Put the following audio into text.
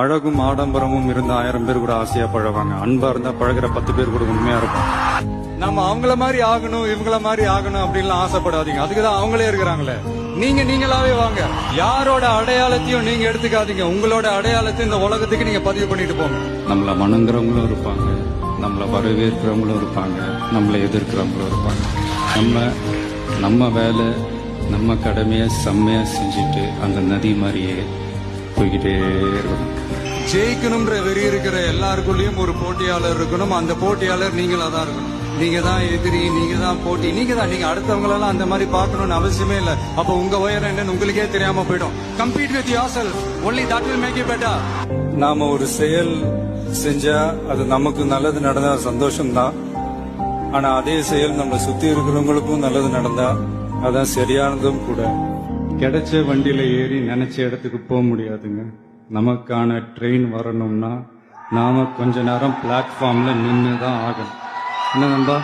அழகும் ஆடம்பரமும் இருந்த 1000 பேர் கூட ஆசையா பழவாங்க. அன்பா இருந்தா பழகிற 10 பேர் கூட உண்மையா இருக்கும். நம்ம அவங்கள மாதிரி ஆகணும் இவங்கள மாதிரி ஆகணும் அப்படின்லாம் ஆசைப்படாதீங்க. அதுக்குதான் அவங்களே இருக்கிறாங்களே. நீங்க நீங்களாவே வாங்க. யாரோட அடையாளத்தையும் நீங்க எடுத்துக்காதீங்க. உங்களோட அடையாளத்தை இந்த உலகத்துக்கு நீங்க பதிவு பண்ணிட்டு போங்க. நம்மள வணங்குறவங்களும் இருப்பாங்க, நம்மள வரவேற்கிறவங்களும் இருப்பாங்க, நம்மளை எதிர்க்கிறவங்களும் இருப்பாங்க. நம்ம வேலை நம்ம கடமையை செம்மையா செஞ்சுட்டு அந்த நதி மாதிரியே போய்கிட்டே இருக்கணும். ஜெயிக்கணும்ன்ற வெறி இருக்கிற எல்லாருக்குள்ளயும் ஒரு போட்டியாளர் இருக்கணும். அந்த போட்டியாளர் நீங்களா தான் இருக்கணும். நீங்க தான் எதிரி, நீங்க தான் போட்டி, நீங்க அடுத்தவங்களெல்லாம் அந்த மாதிரி பார்க்கணும்னு அவசியமே இல்லை. அப்ப உங்க உயரம் என்னன்னு உங்களுக்கே தெரியாம போயிடும். Compete with yourself, only that will make you better. நாம ஒரு செயல் செஞ்சா அது நமக்கு நல்லது நடந்தா சந்தோஷம்தான். ஆனா அதே செயல் நம்ம சுத்தி இருக்கிறவங்களுக்கும் நல்லது நடந்தா அதான் சரியானதும் கூட. கிடைச்ச வண்டியில ஏறி நினைச்ச இடத்துக்கு போக முடியாதுங்க. நமக்கான ட்ரெயின் வரணும்னா நாம கொஞ்ச நேரம் பிளாட்ஃபார்ம்ல நின்று தான் ஆகணும். என்ன நண்பா?